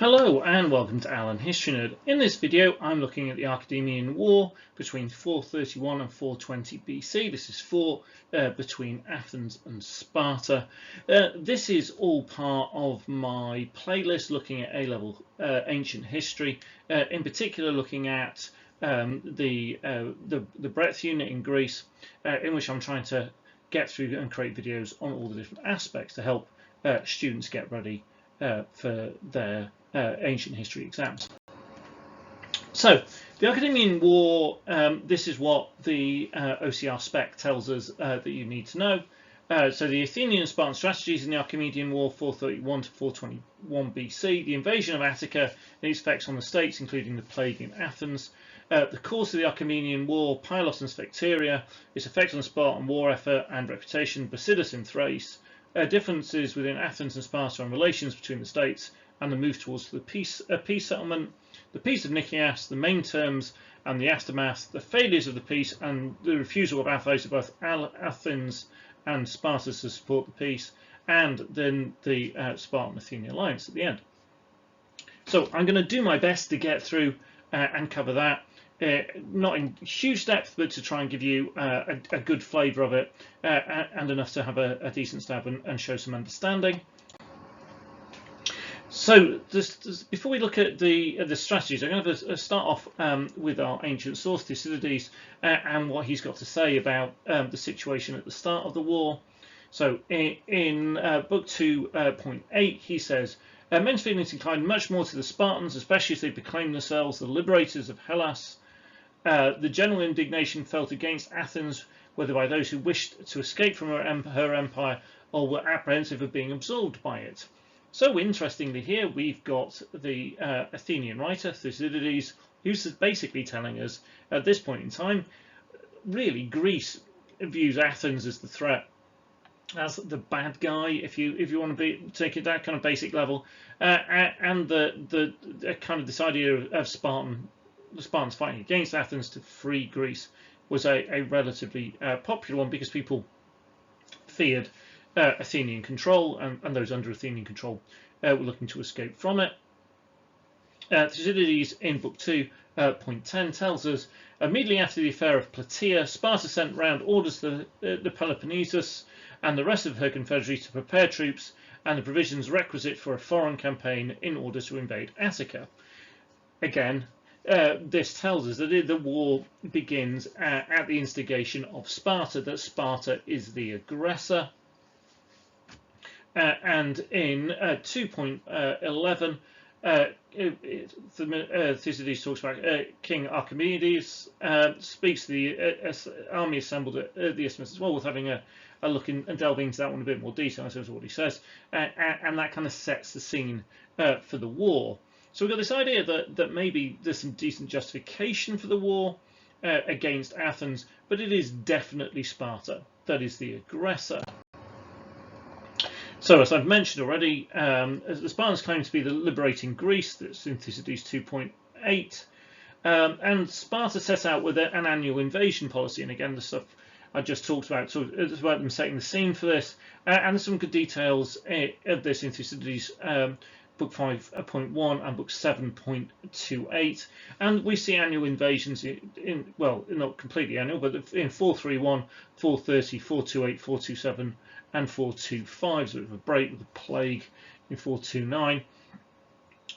Hello and welcome to Alan History Nerd. In this video I'm looking at the Archidamian War between 431 and 420 BC. This is between Athens and Sparta. This is all part of my playlist looking at A-level ancient history, in particular looking at the breadth unit in Greece, in which I'm trying to get through and create videos on all the different aspects to help students get ready for their ancient history exams. So the Archidamian War, this is what the OCR spec tells us that you need to know. So the Athenian and Spartan strategies in the Archidamian War 431 to 421 BC, the invasion of Attica and its effects on the states, including the plague in Athens, the course of the Archidamian War, Pylos and Sphacteria, its effect on the Spartan war effort and reputation, Brasidas in Thrace, differences within Athens and Sparta and relations between the states, and the move towards the peace settlement, the Peace of Nicias, the main terms and the aftermath, the failures of the peace and the refusal of allies of both Athens and Sparta to support the peace, and then the Spartan-Athenian alliance at the end. So I'm going to do my best to get through and cover that. Not in huge depth, but to try and give you a good flavour of it and enough to have a decent stab and show some understanding. So before we look at the strategies, I'm going to start off with our ancient source, Thucydides, and what he's got to say about the situation at the start of the war. So in Book 2.8, he says, men's feelings inclined much more to the Spartans, especially as they proclaimed themselves the liberators of Hellas. The general indignation felt against Athens, whether by those who wished to escape from her empire or were apprehensive of being absorbed by it. So interestingly here we've got the Athenian writer Thucydides, who's basically telling us at this point in time, really Greece views Athens as the threat, as the bad guy, if you want to take it that kind of basic level, and the kind of this idea of the Spartans fighting against Athens to free Greece was a relatively popular one, because people feared Athenian control, and those under Athenian control were looking to escape from it. Thucydides in Book 2.10 tells us, immediately after the affair of Plataea, Sparta sent round orders to the Peloponnesus and the rest of her confederacy to prepare troops and the provisions requisite for a foreign campaign in order to invade Attica. Again, this tells us that the war begins at the instigation of Sparta, that Sparta is the aggressor. And in 2.11, Thucydides talks about King Archimedes, speaks to the army assembled at the Isthmus as well, with having a look and delving into that one in a bit more detail, as what he says, and that kind of sets the scene for the war. So we've got this idea that maybe there's some decent justification for the war against Athens, but it is definitely Sparta that is the aggressor. So, as I've mentioned already, the Spartans claim to be the liberating Greece. That's in Thucydides 2.8. And Sparta set out with an annual invasion policy. And again, the stuff I just talked about, so it's about them setting the scene for this. And there's some good details of this in Thucydides Book 5.1 and Book 7.28. And we see annual invasions well, not completely annual, but in 431, 430, 428, 427, and 425, so of a break with the plague in 429.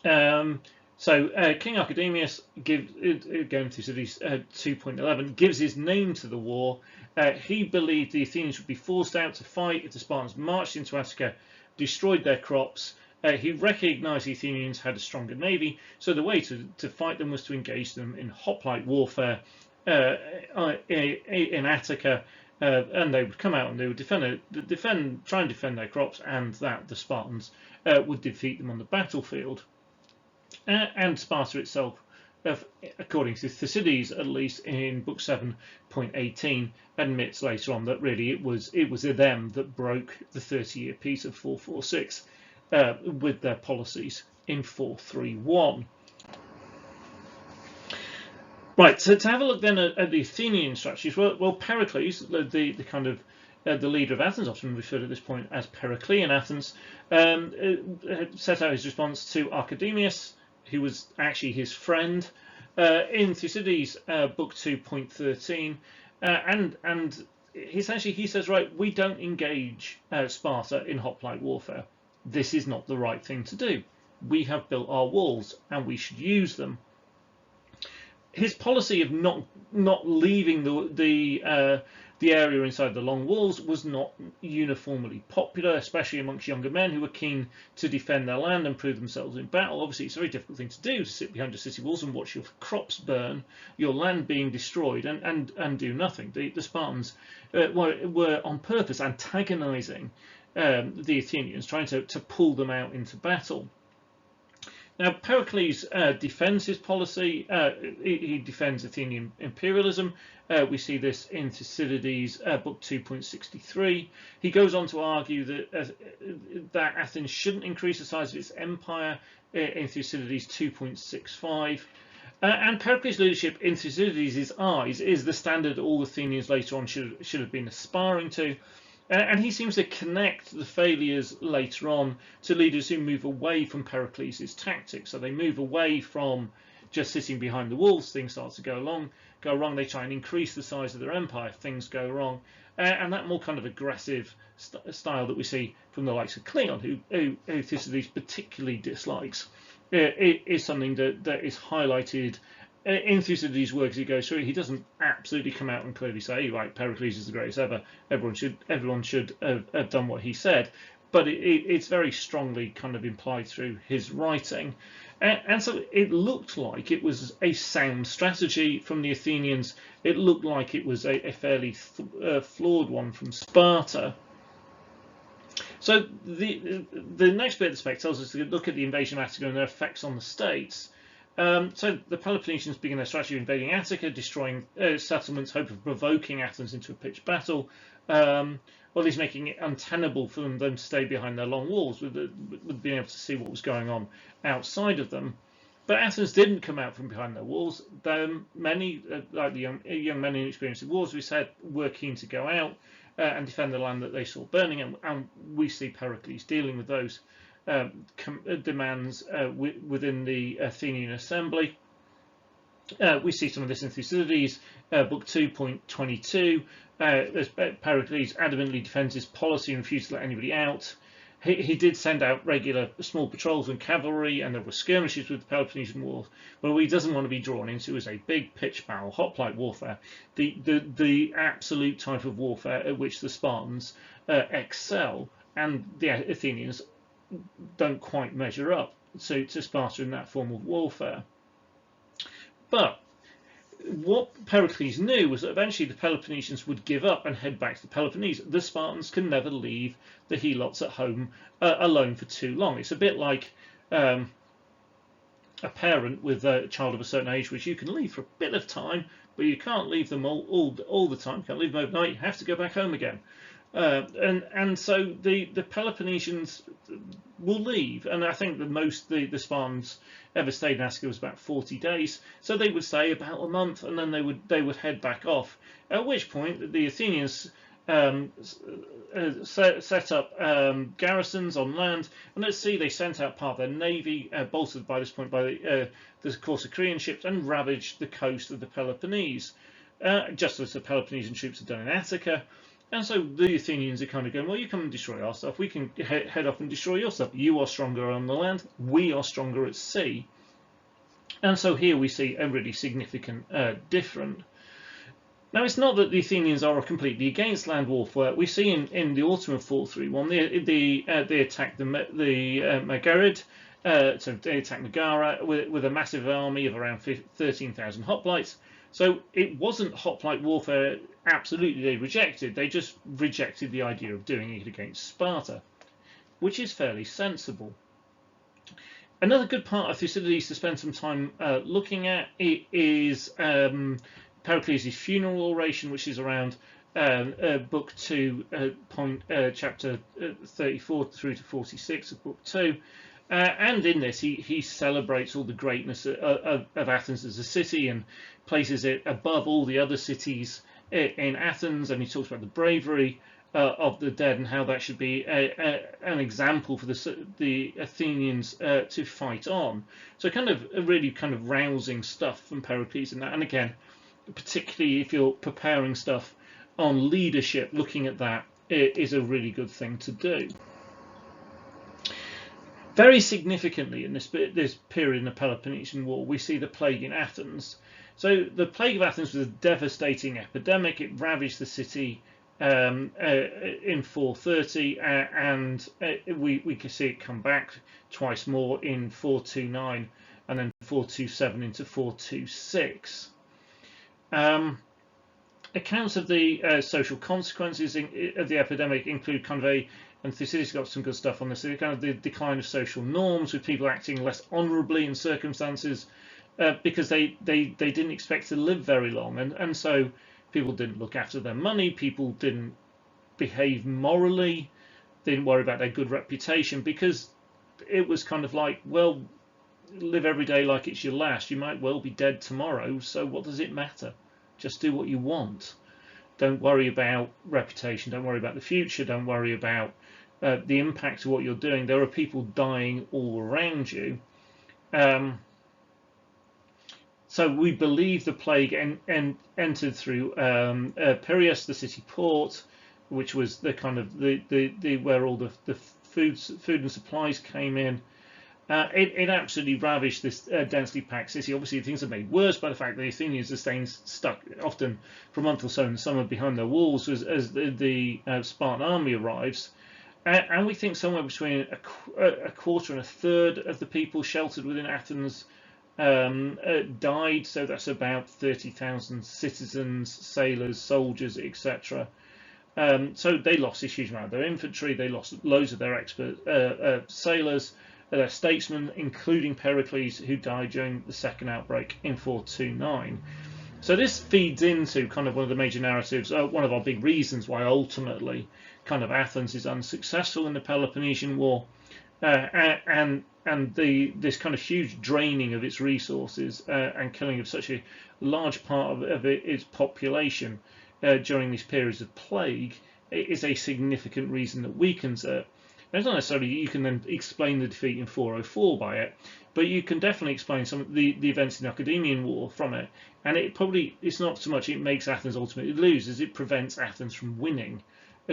King Archidamius, going to Thucydides 2.11, gives his name to the war. He believed the Athenians would be forced out to fight if the Spartans marched into Attica, destroyed their crops. He recognised the Athenians had a stronger navy, so the way to fight them was to engage them in hoplite warfare in Attica. And they would come out and they would try and defend their crops, and that the Spartans would defeat them on the battlefield. And Sparta itself, according to Thucydides, at least in Book 7.18, admits later on that really it was them that broke the 30-year peace of 446 with their policies in 431. Right, so to have a look then at the Athenian strategies, well Pericles, the kind of the leader of Athens, often referred at this point as Periclean Athens, set out his response to Archidamius, who was actually his friend, in Thucydides, book 2.13, and essentially he says, right, we don't engage Sparta in hoplite warfare. This is not the right thing to do. We have built our walls, and we should use them. His policy of not leaving the area inside the long walls was not uniformly popular, especially amongst younger men who were keen to defend their land and prove themselves in battle. Obviously, it's a very difficult thing to do, to sit behind a city walls and watch your crops burn, your land being destroyed, and do nothing. The Spartans were on purpose antagonizing the Athenians, trying to pull them out into battle. Now, Pericles defends his policy. He defends Athenian imperialism. We see this in Thucydides, book 2.63. He goes on to argue that Athens shouldn't increase the size of its empire in Thucydides 2.65. And Pericles' leadership in Thucydides' eyes is the standard all Athenians later on should have been aspiring to. And he seems to connect the failures later on to leaders who move away from Pericles' tactics. So they move away from just sitting behind the walls. Things start to go wrong. They try and increase the size of their empire. Things go wrong. And that more kind of aggressive style that we see from the likes of Cleon, who Thucydides particularly dislikes, is something that is highlighted in Thucydides' work as he goes through. He doesn't absolutely come out and clearly say, right, Pericles is the greatest ever. Everyone should have done what he said. But it's very strongly kind of implied through his writing. And so it looked like it was a sound strategy from the Athenians. It looked like it was a fairly flawed one from Sparta. So the next bit of the spec tells us to look at the invasion of Attica and their effects on the states. So the Peloponnesians begin their strategy of invading Attica, destroying settlements, hope of provoking Athens into a pitched battle, or at least making it untenable for them to stay behind their long walls, with being able to see what was going on outside of them. But Athens didn't come out from behind their walls. Many, like the young men inexperienced in wars, we said, were keen to go out and defend the land that they saw burning, and we see Pericles dealing with those demands within the Athenian assembly. We see some of this in Thucydides, book 2.22. Pericles adamantly defends his policy and refuses to let anybody out. He did send out regular small patrols and cavalry, and there were skirmishes with the Peloponnesian War. But what he doesn't want to be drawn into is a big pitched battle, hoplite warfare, the absolute type of warfare at which the Spartans excel, and the Athenians don't quite measure up to Sparta in that form of warfare. But what Pericles knew was that eventually the Peloponnesians would give up and head back to the Peloponnese. The Spartans can never leave the helots at home alone for too long. It's a bit like a parent with a child of a certain age, which you can leave for a bit of time, but you can't leave them all the time. You can't leave them overnight. You have to go back home again. And so the Peloponnesians will leave, and I think the most the Spartans ever stayed in Attica was about 40 days. So they would stay about a month, and then they would head back off. At which point the Athenians set up garrisons on land, and at sea they sent out part of their navy, bolstered by this point by the Corcyraean ships, and ravaged the coast of the Peloponnese, just as the Peloponnesian troops had done in Attica. And so the Athenians are kind of going, well, you come and destroy our stuff. We can head off and destroy your stuff. You are stronger on the land. We are stronger at sea. And so here we see a really significant difference. Now, it's not that the Athenians are completely against land warfare. We see in the autumn of 431, they attack the Megarid. So they attack Megara with a massive army of around 13,000 hoplites. So it wasn't hoplite warfare absolutely they rejected. They just rejected the idea of doing it against Sparta, which is fairly sensible. Another good part of Thucydides to spend some time looking at is Pericles' funeral oration, which is around book 2, chapter 34 through to 46 of book 2. And in this, he celebrates all the greatness of Athens as a city and places it above all the other cities in Athens, and he talks about the bravery of the dead, and how that should be an example for the Athenians to fight on. So kind of really kind of rousing stuff from Pericles in that. And again, particularly if you're preparing stuff on leadership, looking at that is a really good thing to do. Very significantly in this period in the Peloponnesian War, we see the plague in Athens. So the plague of Athens was a devastating epidemic. It ravaged the city in 430, and we can see it come back twice more in 429 and then 427 into 426. Accounts of the social consequences of the epidemic include kind of and Thucydides got some good stuff on this, kind of the decline of social norms, with people acting less honourably in circumstances because they didn't expect to live very long, and so people didn't look after their money, people didn't behave morally, didn't worry about their good reputation, because it was kind of like, well, live every day like it's your last. You might well be dead tomorrow, so what does it matter? Just do what you want. Don't worry about reputation, don't worry about the future, don't worry about the impact of what you're doing. There are people dying all around you. So we believe the plague entered through Piraeus, the city port, which was the kind of the where all the food and supplies came in. It absolutely ravaged this densely packed city. Obviously, things are made worse by the fact that the Athenians are staying stuck often for a month or so in the summer behind their walls as the Spartan army arrives. And we think somewhere between a quarter and a third of the people sheltered within Athens died. So that's about 30,000 citizens, sailors, soldiers, etc. So they lost a huge amount of their infantry. They lost loads of their expert sailors, their statesmen, including Pericles, who died during the second outbreak in 429. So this feeds into kind of one of the major narratives, one of our big reasons why ultimately kind of Athens is unsuccessful in the Peloponnesian War, and this kind of huge draining of its resources and killing of such a large part of its population during these periods of plague is a significant reason that weakens it. It's not necessarily you can then explain the defeat in 404 by it, but you can definitely explain some of the events in the Archidamian War from it. And it's not so much it makes Athens ultimately lose as it prevents Athens from winning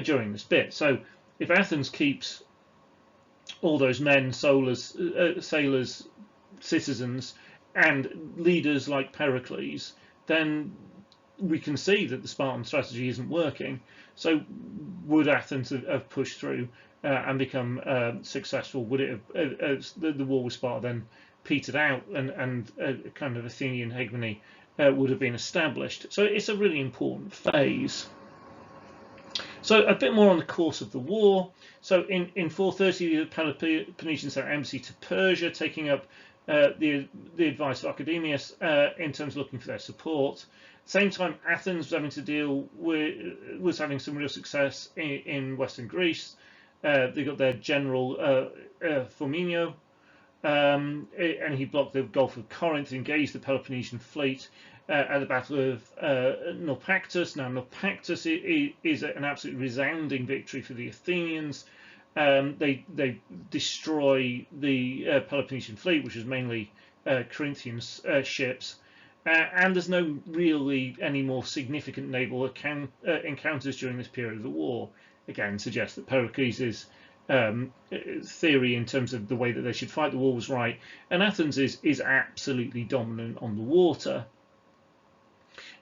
during this bit. So if Athens keeps all those men, sailors, citizens, and leaders like Pericles, then we can see that the Spartan strategy isn't working. So would Athens have pushed through and become successful? Would it have the war with Sparta then petered out and kind of Athenian hegemony would have been established? So it's a really important phase. So a bit more on the course of the war. So in 430, the Peloponnesians sent an embassy to Persia, taking up the advice of Archidamius in terms of looking for their support. Same time, Athens was having some real success in Western Greece. They got their general Forminio, and he blocked the Gulf of Corinth, engaged the Peloponnesian fleet at the Battle of Naupactus. Now, Naupactus is an absolutely resounding victory for the Athenians. They destroy the Peloponnesian fleet, which was mainly Corinthian ships, and there's no really any more significant naval encounters during this period of the war. Again, suggests that Pericles' theory in terms of the way that they should fight the war was right, and Athens is absolutely dominant on the water.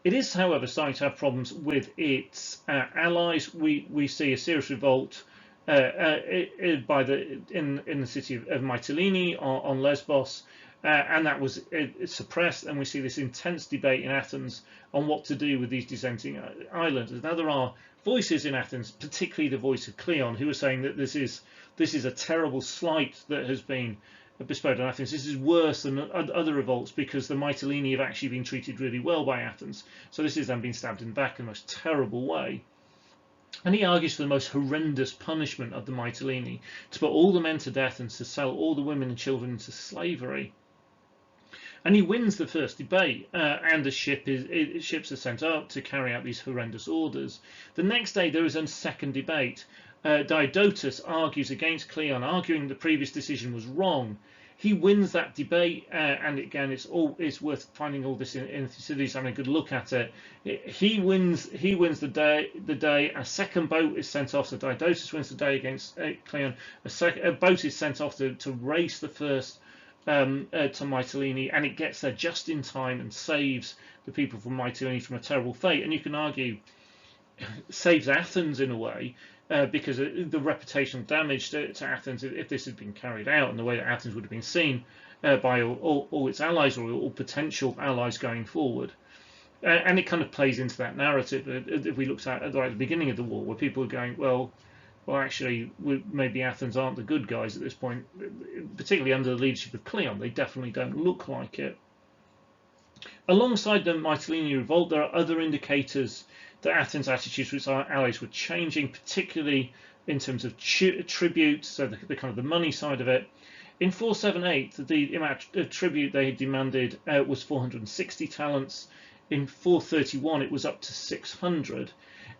It is, however, starting to have problems with its allies. We see a serious revolt in the city of Mytilene on Lesbos, and that was suppressed. And we see this intense debate in Athens on what to do with these dissenting islands. Now there are voices in Athens, particularly the voice of Cleon, who are saying that this is a terrible slight that has been bestowed on Athens. This is worse than other revolts because the Mytilene have actually been treated really well by Athens. So this is them being stabbed in the back in the most terrible way. And he argues for the most horrendous punishment of the Mytilene, to put all the men to death and to sell all the women and children into slavery. and he wins the first debate, and the ships are sent up to carry out these horrendous orders. The next day there is a second debate. Diodotus argues against Cleon, arguing the previous decision was wrong. He wins that debate, and again, it's worth finding all this in Thucydides, having a good look at it. He wins the day. A second boat is sent off. So Diodotus wins the day against Cleon. A boat is sent off to race the first to Mytilene, and it gets there just in time and saves the people from Mytilene from a terrible fate. And you can argue saves Athens in a way. Because the reputational damage to Athens, if this had been carried out in the way that Athens would have been seen by all its allies or all potential allies going forward. And it kind of plays into that narrative if we looked at the beginning of the war, where people are going, well, actually, maybe Athens aren't the good guys at this point, particularly under the leadership of Cleon. They definitely don't look like it. Alongside the Mytilene revolt, there are other indicators that Athens' attitudes with our allies were changing, particularly in terms of tribute, so the kind of the money side of it. In 478, the amount of tribute they had demanded was 460 talents. In 431, it was up to 600.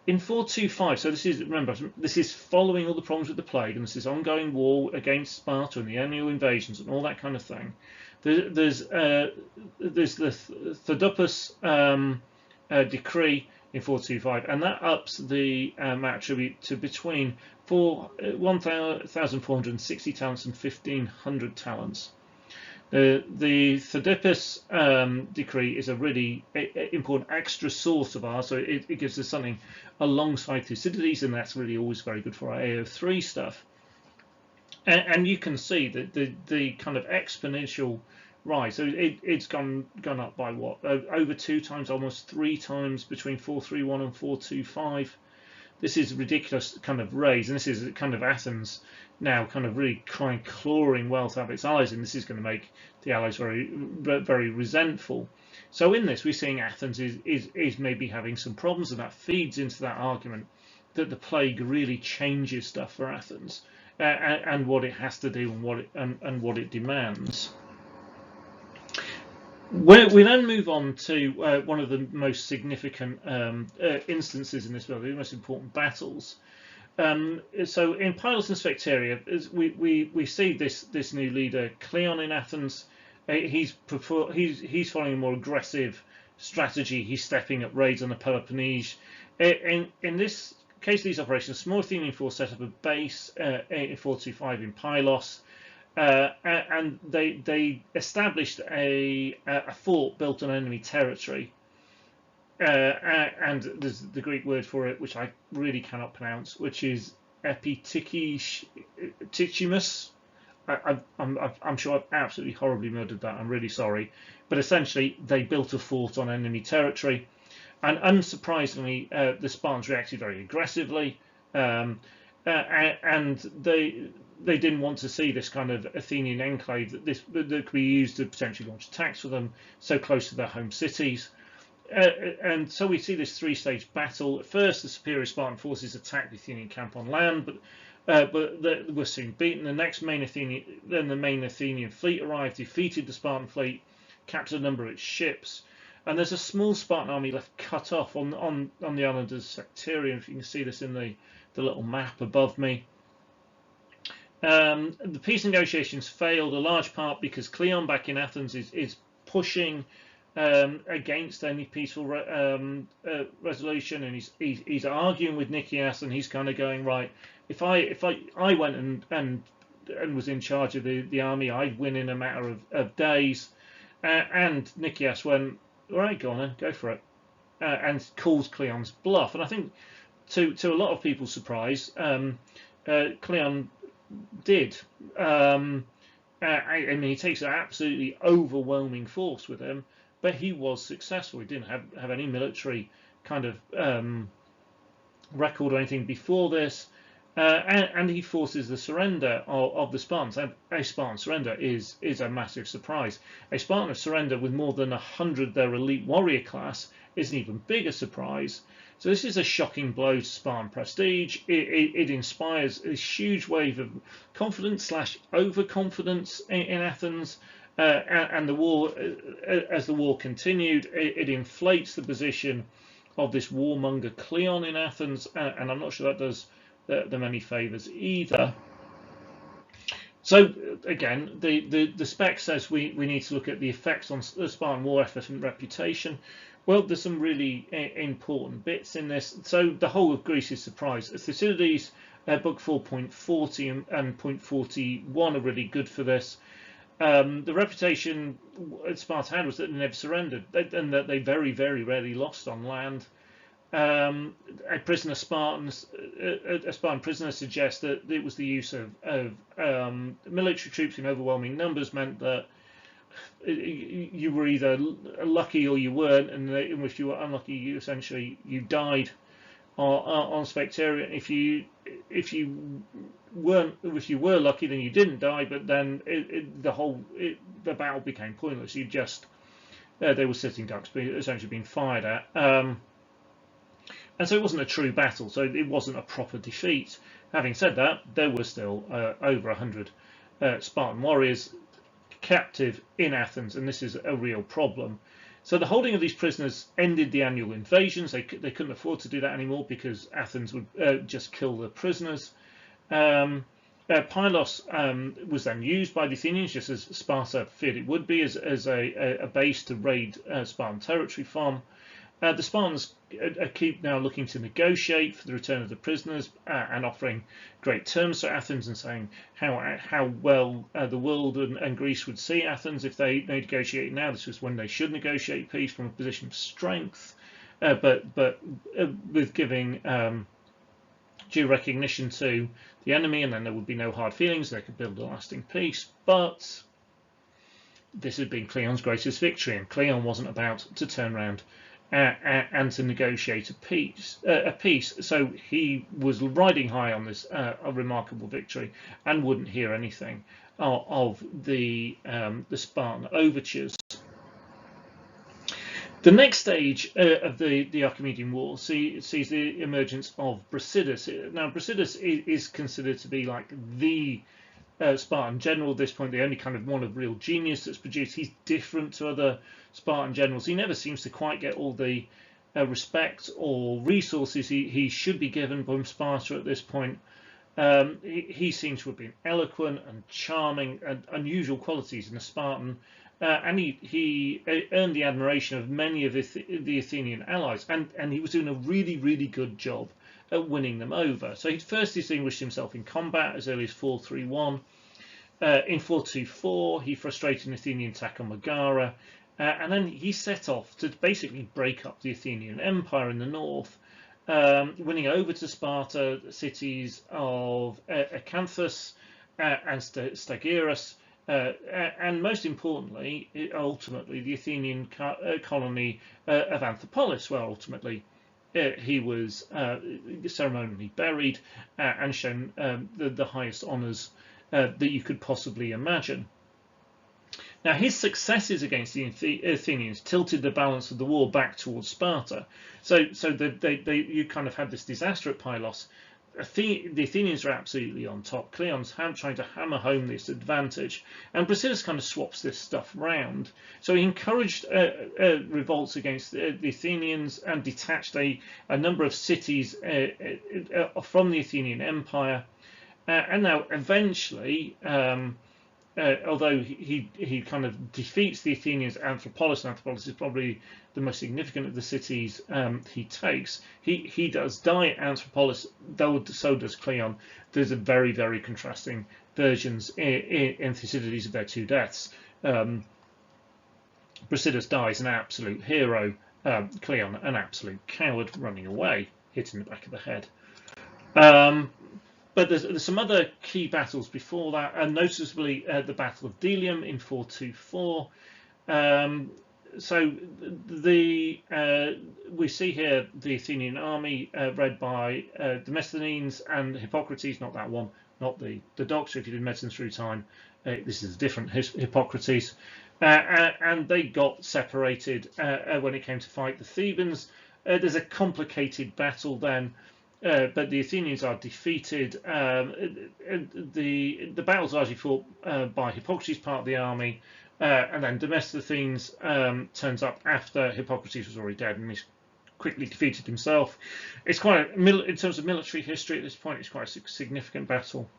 In 425, so this is following all the problems with the plague, and this is ongoing war against Sparta and the annual invasions and all that kind of thing. There's the Thrace decree in 425, and that ups the amount of tribute to between 1,460 talents and 1,500 talents. The Thrace decree is a really important extra source of ours, so it gives us something alongside Thucydides, and that's really always very good for our AO3 stuff. And you can see that the kind of exponential rise. So it's gone up by what, over 2 times, almost 3 times between 431 and 425. This is a ridiculous kind of raise, and this is kind of Athens now kind of really clawing wealth out of its allies, and this is going to make the allies very, very resentful. So in this, we're seeing Athens is maybe having some problems, and that feeds into that argument that the plague really changes stuff for Athens and what it has to do and what it demands. We then move on to one of the most significant instances in this world, the most important battles. So in Pylos and Sphacteria, we see this new leader, Cleon, in Athens. He's following a more aggressive strategy. He's stepping up raids on the Peloponnese. In this case, these operations, small Athenian force set up a base in 425 in Pylos. And they established a fort built on enemy territory, and there's the Greek word for it, which I really cannot pronounce, which is epitichimus. I'm sure I've absolutely horribly murdered that. I'm really sorry, but essentially they built a fort on enemy territory, and unsurprisingly, the Spartans reacted very aggressively, and they didn't want to see this kind of Athenian enclave that could be used to potentially launch attacks for them so close to their home cities. And so we see this 3-stage battle. At first, the superior Spartan forces attacked the Athenian camp on land, but they were soon beaten. The main Athenian fleet arrived, defeated the Spartan fleet, captured a number of its ships, and there's a small Spartan army left cut off on the island of Sphacteria. If you can see this in the little map above me. The peace negotiations failed, a large part because Cleon back in Athens is pushing against any peaceful resolution, and he's arguing with Nicias, and he's kind of going, right, if I went and was in charge of the army, I'd win in a matter of days, and Nicias went, all right, go on then, go for it, and calls Cleon's bluff. And I think to a lot of people's surprise, Cleon did. I mean, he takes an absolutely overwhelming force with him, but he was successful. He didn't have any military kind of record or anything before this, and he forces the surrender of the Spartans. And a Spartan surrender is a massive surprise. A Spartan surrender with more than 100 their elite warrior class is an even bigger surprise. So this is a shocking blow to Spartan prestige. It inspires a huge wave of confidence / overconfidence in Athens, and the war, as the war continued, it inflates the position of this warmonger Cleon in Athens, and I'm not sure that does them any favours either. So again, the spec says we need to look at the effects on the Spartan war effort and reputation. Well, there's some really important bits in this. So the whole of Greece is surprised. Thucydides, book 4.40 and 0.41 are really good for this. The reputation Sparta had was that they never surrendered, and that they very, very rarely lost on land. A Spartan prisoner suggests that it was the use of military troops in overwhelming numbers meant that you were either lucky or you weren't, and if you were unlucky, you died on Sphacteria. If you were lucky, then you didn't die, but then the battle became pointless. They were sitting ducks, essentially being fired at. And so it wasn't a true battle, so it wasn't a proper defeat. Having said that, there were still over 100 Spartan warriors captive in Athens, and this is a real problem. So the holding of these prisoners ended the annual invasions. They couldn't afford to do that anymore because Athens would just kill the prisoners. Pylos was then used by the Athenians, just as Sparta feared it would be, as a base to raid Spartan territory from. The Spartans keep now looking to negotiate for the return of the prisoners and offering great terms to Athens and saying how well the world and Greece would see Athens if they negotiate now. This was when they should negotiate peace from a position of strength, but with giving due recognition to the enemy, and then there would be no hard feelings. They could build a lasting peace. But this had been Cleon's greatest victory, and Cleon wasn't about to turn around and to negotiate a peace. So he was riding high on this a remarkable victory and wouldn't hear anything of the Spartan overtures. The next stage of the Archidamian War sees the emergence of Brasidas. Now, Brasidas is considered to be like the Spartan general at this point, the only kind of one of real genius that's produced. He's different to other Spartan generals. He never seems to quite get all the respect or resources he should be given from Sparta at this point. He seems to have been eloquent and charming and unusual qualities in a Spartan, and he earned the admiration of many of the Athenian allies, and he was doing a really, really good job at winning them over. So he'd first distinguished himself in combat as early as 431. In 424, he frustrated an Athenian attack on Megara, and then he set off to basically break up the Athenian Empire in the north, winning over to Sparta the cities of Acanthus and Stagirus, and most importantly, ultimately, the Athenian colony of Amphipolis, where ultimately he was ceremonially buried and shown the highest honours that you could possibly imagine. Now, his successes against the Athenians tilted the balance of the war back towards Sparta. So you kind of had this disaster at Pylos. The Athenians are absolutely on top. Cleon's trying to hammer home this advantage, and Brasidas kind of swaps this stuff round. So he encouraged revolts against the Athenians and detached a number of cities from the Athenian Empire. And now eventually, although he kind of defeats the Athenians at Amphipolis, and Amphipolis is probably the most significant of the cities he takes, he does die at Amphipolis, though so does Cleon. There's a very, very contrasting versions in Thucydides of their two deaths. Brasidas dies an absolute hero, Cleon an absolute coward running away, hit in the back of the head. But there's some other key battles before that, and noticeably the Battle of Delium in 424. So we see here the Athenian army led by Demosthenes and Hippocrates, not that one, not the doctor. If you did medicine through time, this is a different Hippocrates, and they got separated when it came to fight the Thebans. There's a complicated battle then, but the Athenians are defeated. The battle's largely fought by Hippocrates, part of the army, and then Demosthenes turns up after Hippocrates was already dead, and he's quickly defeated himself. It's quite in terms of military history at this point, it's quite a significant battle,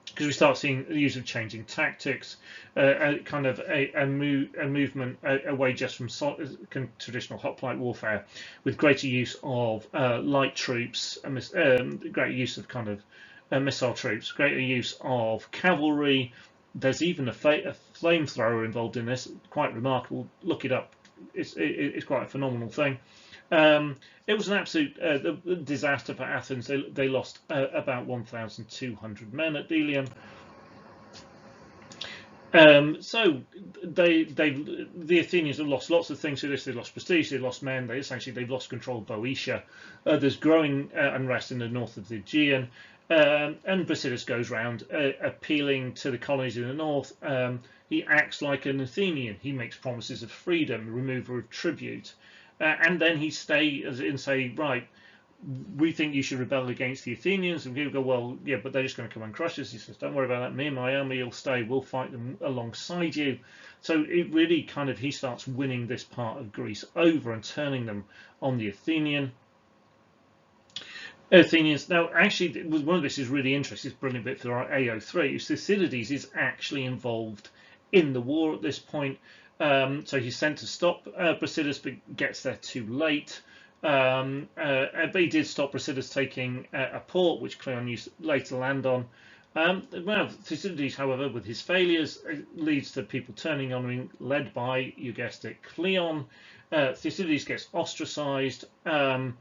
because we start seeing the use of changing tactics, kind of a movement away just from traditional hoplite warfare, with greater use of light troops, greater use of kind of missile troops, greater use of cavalry. There's even a flamethrower involved in this, quite remarkable. Look it up. It's quite a phenomenal thing. It was an absolute disaster for Athens. They lost about 1,200 men at Delium. So the Athenians have lost lots of things through this. They lost prestige, they lost men, they've lost control of Boeotia. There's growing unrest in the north of the Aegean, and Brasidas goes round appealing to the colonies in the north. He acts like an Athenian. He makes promises of freedom, removal of tribute. And then he stays and say, right, we think you should rebel against the Athenians. And people go, well, yeah, but they're just going to come and crush us. He says, don't worry about that. Me and my army will stay. We'll fight them alongside you. So it really kind of, he starts winning this part of Greece over and turning them on the Athenians. Now, actually, one of this is really interesting. It's a brilliant bit for our AO3. Thucydides is actually involved in the war at this point. So he's sent to stop Brasidas, but gets there too late. But he did stop Brasidas taking a port, which Cleon used later to land on. Well, Thucydides, however, with his failures, leads to people turning on him, led by, you guessed it, Cleon. Thucydides gets ostracized, and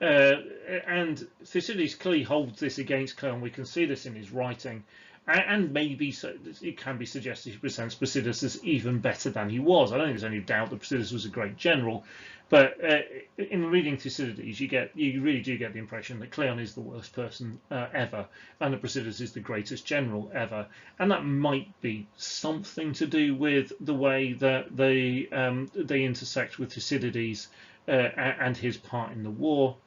Thucydides clearly holds this against Cleon. We can see this in his writing. And maybe so, it can be suggested he presents Brasidas as even better than he was. I don't think there's any doubt that Brasidas was a great general, but in reading Thucydides, you really do get the impression that Cleon is the worst person ever, and that Brasidas is the greatest general ever, and that might be something to do with the way that they intersect with Thucydides and his part in the war.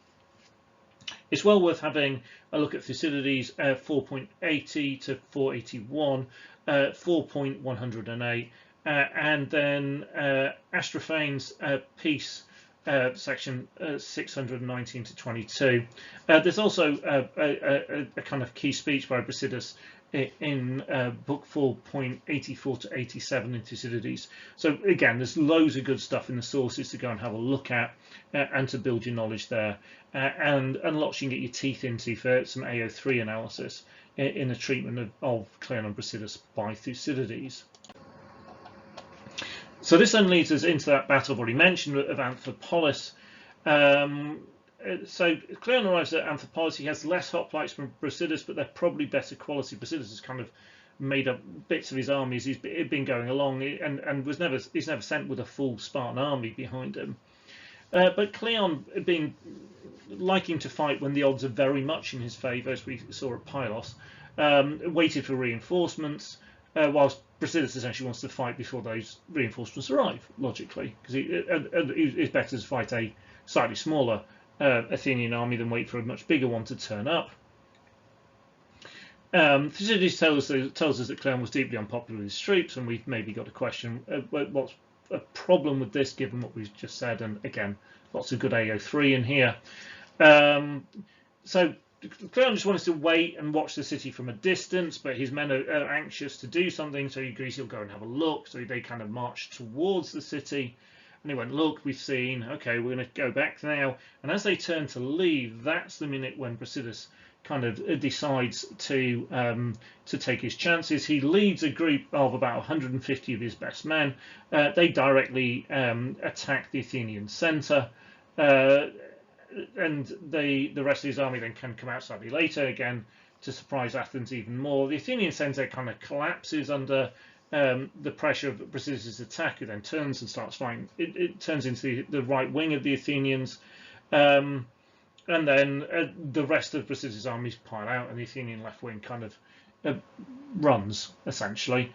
It's well worth having a look at Thucydides 4.80 to 481, 4.108, and then Astrophanes Peace section 619 to 22. There's also a kind of key speech by Brasidas in book 4.84 to 87 in Thucydides. So again, there's loads of good stuff in the sources to go and have a look at and to build your knowledge there, and lots you can get your teeth into for some AO3 analysis in the treatment of Cleon and Brasidas by Thucydides. So this then leads us into that battle I've already mentioned of Amphipolis. So Cleon arrives at Amphipolis. He has less hoplites from Brasidas, but they're probably better quality. Brasidas has kind of made up bits of his armies. He's been going along, and he's never sent with a full Spartan army behind him. But Cleon, liking to fight when the odds are very much in his favour, as we saw at Pylos, waited for reinforcements, whilst Brasidas essentially wants to fight before those reinforcements arrive, logically, because it's better to fight a slightly smaller Athenian army than wait for a much bigger one to turn up. Thucydides tells us that Cleon was deeply unpopular with his troops, and we've maybe got a question: what's a problem with this, given what we've just said? And again, lots of good AO3 in here. So Cleon just wants to wait and watch the city from a distance, but his men are anxious to do something, so he agrees he'll go and have a look. So they kind of march towards the city. And they went, look, we've seen, okay, we're going to go back now. And as they turn to leave, that's the minute when Brasidas kind of decides to take his chances. He leads a group of about 150 of his best men. They directly attack the Athenian centre, and the rest of his army then can come out slightly later, again, to surprise Athens even more. The Athenian centre kind of collapses under the pressure of Brasidas' attack, who then turns and starts fighting. It turns into the right wing of the Athenians, and then the rest of Brasidas' armies pile out, and the Athenian left wing kind of runs, essentially.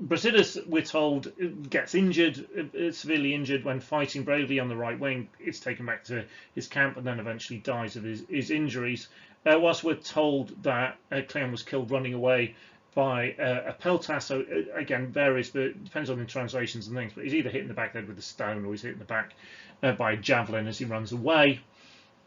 Brasidas, we're told, gets injured, severely injured when fighting bravely on the right wing. It's taken back to his camp and then eventually dies of his injuries. Whilst we're told that Cleon was killed running away by a peltas, so again varies, but it depends on the translations and things, but he's either hit in the back of the head with a stone or he's hit in the back by a javelin as he runs away.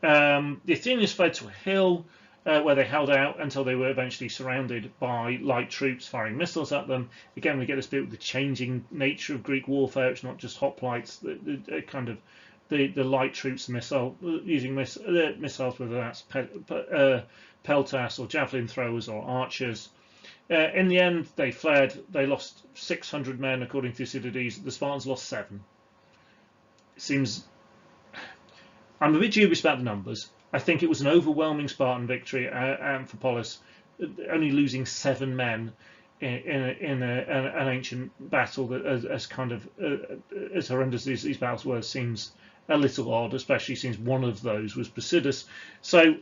The Athenians fled to a hill where they held out until they were eventually surrounded by light troops firing missiles at them. Again, we get this bit with the changing nature of Greek warfare. It's not just hoplites, the light troops using missiles, whether that's peltas or javelin throwers or archers. In the end, they fled. They lost 600 men, according to Thucydides. The Spartans lost 7. It seems... I'm a bit dubious about the numbers. I think it was an overwhelming Spartan victory at Amphipolis, only losing 7 men in an ancient battle that, as kind of as horrendous as these battles were, seems a little odd, especially since one of those was Brasidas. So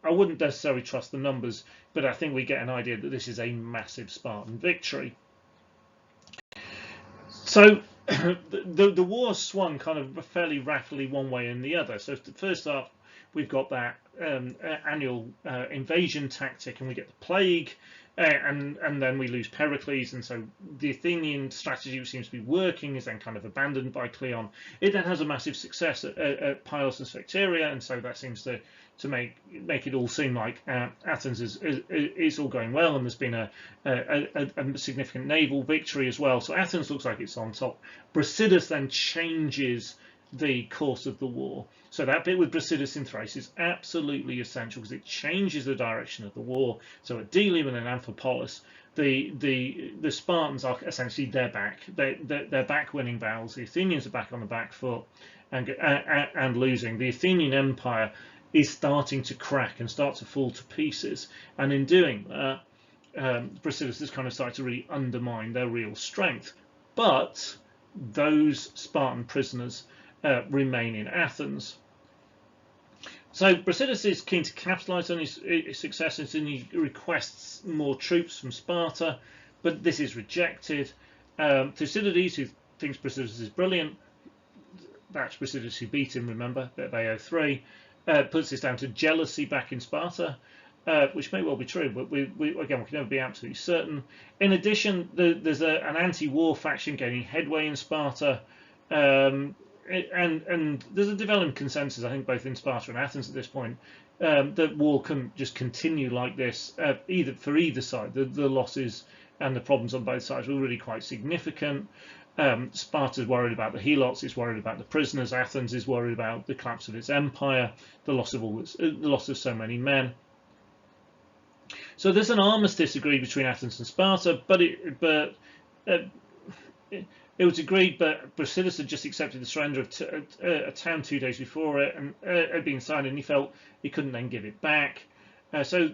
I wouldn't necessarily trust the numbers, but I think we get an idea that this is a massive Spartan victory. So the war swung kind of fairly rapidly one way and the other. So first up, we've got that annual invasion tactic, and we get the plague, and then we lose Pericles, and so the Athenian strategy, which seems to be working, is then kind of abandoned by Cleon. It then has a massive success at Pylos and Sphacteria, and so that seems to make it all seem like Athens is all going well, and there's been a significant naval victory as well. So Athens looks like it's on top. Brasidas then changes the course of the war. So that bit with Brasidas in Thrace is absolutely essential because it changes the direction of the war. So at Delium and in Amphipolis, the Spartans are essentially they're back. They're back winning battles. The Athenians are back on the back foot and losing. The Athenian Empire is starting to crack and start to fall to pieces. And in doing that, Brasidas has kind of started to really undermine their real strength. But those Spartan prisoners remain in Athens. So Brasidas is keen to capitalise on his successes, and he requests more troops from Sparta, but this is rejected. Thucydides, who thinks Brasidas is brilliant, that's Brasidas who beat him, remember, at AO3, puts this down to jealousy back in Sparta, which may well be true, but we can never be absolutely certain. In addition, there's an anti-war faction gaining headway in Sparta, and there's a developing consensus, I think, both in Sparta and Athens at this point, that war couldn't just continue like this, for either side. The losses and the problems on both sides were really quite significant. Sparta's worried about the helots, it's worried about the prisoners. Athens is worried about the collapse of its empire, the loss of so many men. So there's an armistice agreed between Athens and Sparta, but it was agreed, but Brasidas had just accepted the surrender of a town 2 days before it, and had been signed, and he felt he couldn't then give it back. So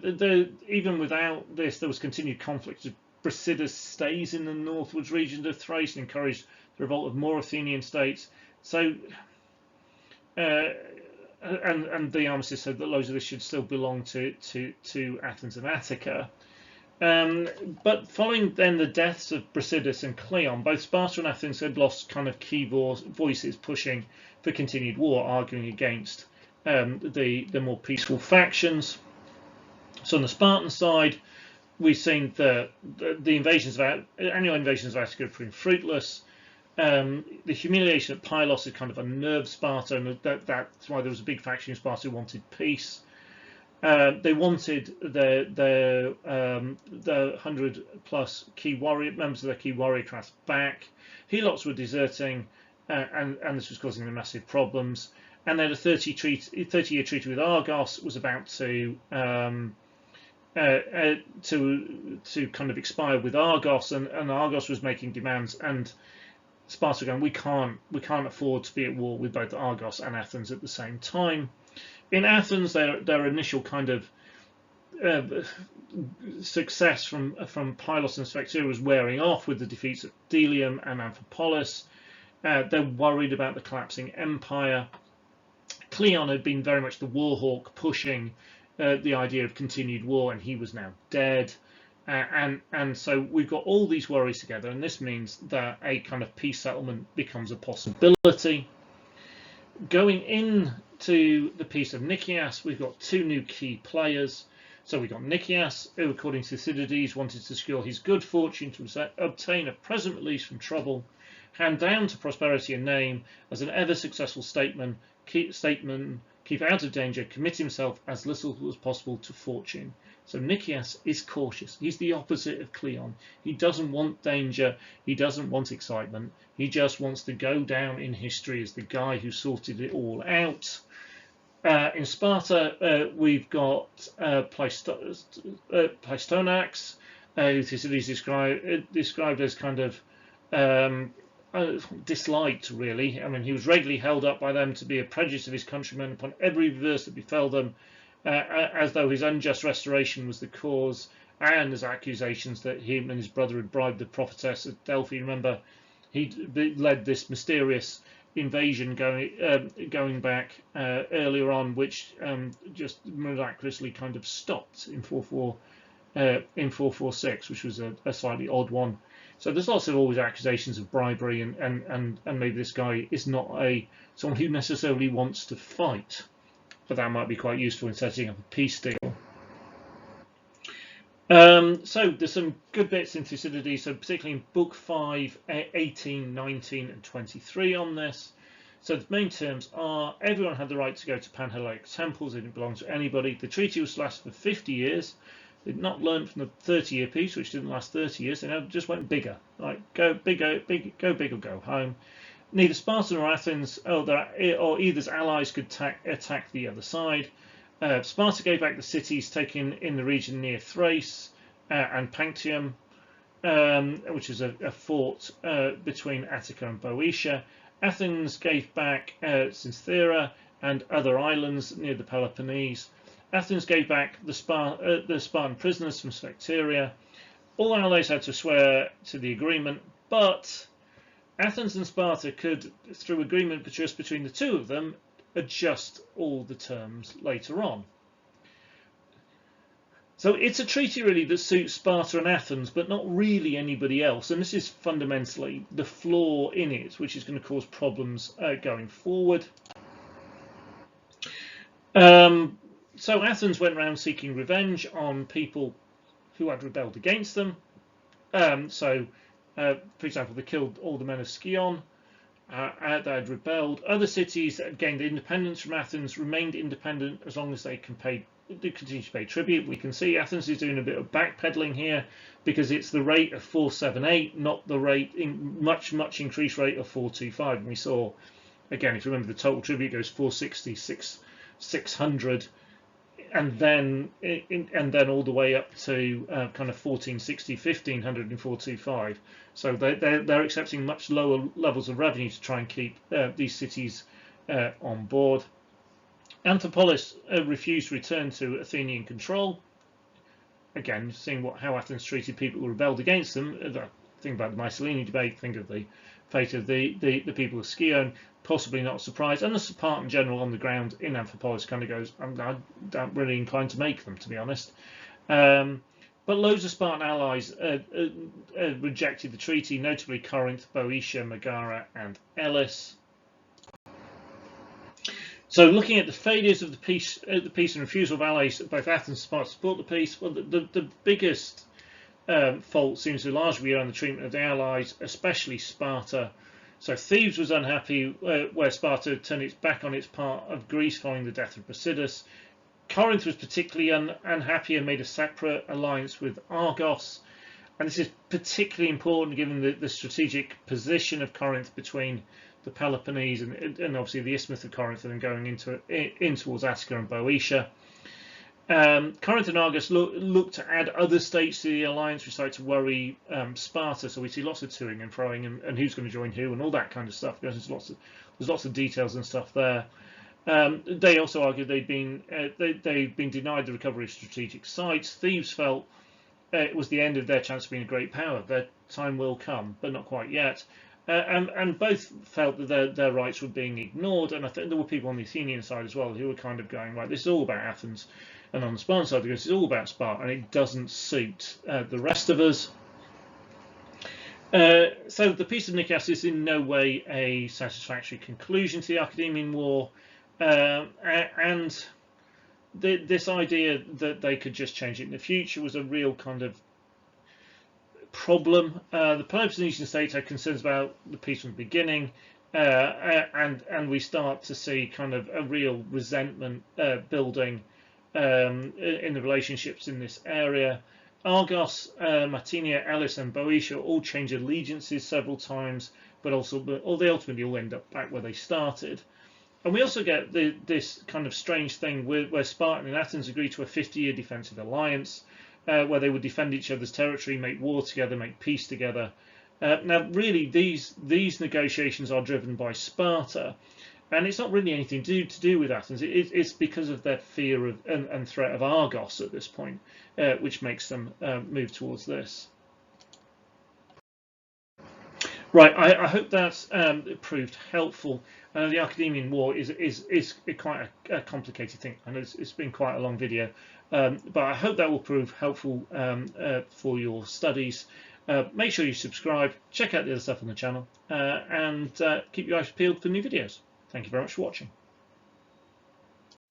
even without this, there was continued conflict. Brasidas stays in the northwards regions of Thrace and encouraged the revolt of more Athenian states. So, and the armistice said that loads of this should still belong to Athens and Attica. But following then the deaths of Brasidas and Cleon, both Sparta and Athens had lost kind of key voices pushing for continued war, arguing against the more peaceful factions. So on the Spartan side, we've seen the annual invasions of Attica have been fruitless. The humiliation at Pylos had kind of unnerved Sparta, and that's why there was a big faction in Sparta who wanted peace. They wanted the 100+ key warrior members of their key warrior class back. Helots were deserting, and this was causing them massive problems. And then a 30-year treaty with Argos was about to kind of expire with Argos, and Argos was making demands, and Sparta going, we can't afford to be at war with both Argos and Athens at the same time. In Athens, their initial kind of success from Pylos and Sphacteria was wearing off with the defeats at Delium and Amphipolis. They're worried about the collapsing empire. Cleon had been very much the war hawk pushing the idea of continued war, and he was now dead. And so we've got all these worries together, and this means that a kind of peace settlement becomes a possibility. Going into the Peace of Nicias, we've got two new key players. So we've got Nicias, who, according to Thucydides, wanted to secure his good fortune to obtain a present release from trouble, hand down to prosperity and name as an ever-successful statesman, keep out of danger, commit himself as little as possible to fortune. So Nicias is cautious. He's the opposite of Cleon. He doesn't want danger. He doesn't want excitement. He just wants to go down in history as the guy who sorted it all out. In Sparta, we've got Pleistonax, who Thucydides described as kind of disliked, really. I mean, he was regularly held up by them to be a prejudice of his countrymen upon every reverse that befell them, as though his unjust restoration was the cause, and there's accusations that him and his brother had bribed the prophetess at Delphi. Remember, he led this mysterious invasion going back earlier on, which just miraculously kind of stopped in 446, which was a slightly odd one. So there's lots of always accusations of bribery, and maybe this guy is not someone who necessarily wants to fight, but that might be quite useful in setting up a peace deal. So there's some good bits in Thucydides, so particularly in Book 5, 18, 19, and 23 on this. So the main terms are: everyone had the right to go to Panhellenic temples. It didn't belong to anybody. The treaty was to last for 50 years. They'd not learned from the 30-year peace, which didn't last 30 years. They just went bigger. Like, go big or go home. Neither Sparta nor Athens or either's allies could attack the other side. Sparta gave back the cities taken in the region near Thrace and Panctium, which is a fort between Attica and Boeotia. Athens gave back Sphacteria and other islands near the Peloponnese. Athens gave back the Spartan prisoners from Sphacteria. All allies had to swear to the agreement, but Athens and Sparta could, through agreement just between the two of them, adjust all the terms later on. So it's a treaty really that suits Sparta and Athens, but not really anybody else. And this is fundamentally the flaw in it, which is going to cause problems going forward. So Athens went around seeking revenge on people who had rebelled against them. For example, they killed all the men of Scion that had rebelled. Other cities that had gained independence from Athens remained independent as long as they continued to pay tribute. We can see Athens is doing a bit of backpedaling here because it's the rate of 478, not the much increased rate of 425. And we saw, again, if you remember, the total tribute goes 460, 600. And then all the way up to kind of 1460, 1500 and 425. So they're accepting much lower levels of revenue to try and keep these cities on board. Amphipolis refused to return to Athenian control. Again, seeing how Athens treated people who rebelled against them. Think about the Mycenaean debate. Think of the fate of the people of Scion. Possibly not a surprise. And the Spartan general on the ground in Amphipolis kind of goes, I'm not really inclined to make them, to be honest. But loads of Spartan allies rejected the treaty, notably Corinth, Boeotia, Megara, and Elis. So looking at the failures of the peace and refusal of allies, both Athens and Sparta support the peace. Well, the biggest fault seems to largely be on the treatment of the allies, especially Sparta. So Thebes was unhappy where Sparta turned its back on its part of Greece following the death of Brasidas. Corinth was particularly unhappy and made a separate alliance with Argos. And this is particularly important given the strategic position of Corinth between the Peloponnese and obviously the Isthmus of Corinth, and then going in towards Attica and Boeotia. Corinth and Argos look to add other states to the alliance, which started to worry Sparta. So we see lots of toing and froing and who's going to join who and all that kind of stuff. There's lots of details and stuff there. They also argued they'd been denied the recovery of strategic sites. Thebes felt it was the end of their chance of being a great power. Their time will come, but not quite yet. And both felt that their rights were being ignored. And I think there were people on the Athenian side as well who were kind of going, right, this is all about Athens. and on the Spartan side, because it's all about Sparta, and it doesn't suit the rest of us. So the Peace of Nicias is in no way a satisfactory conclusion to the Archidamian War, and this idea that they could just change it in the future was a real kind of problem. The Peloponnesian states had concerns about the peace from the beginning, and we start to see kind of a real resentment building in the relationships in this area. Argos, Mantinea, Elis, and Boeotia all change allegiances several times, but they ultimately all end up back where they started. And we also get this kind of strange thing where Spartan and Athens agree to a 50-year defensive alliance, where they would defend each other's territory, make war together, make peace together. Now, really, these negotiations are driven by Sparta, and it's not really anything to do with Athens. It's because of their fear of and threat of Argos at this point, which makes them move towards this. Right, I hope that's proved helpful. The Archidamian War is quite a complicated thing. I know it's been quite a long video, but I hope that will prove helpful for your studies. Make sure you subscribe, check out the other stuff on the channel, and keep your eyes peeled for new videos. Thank you very much for watching.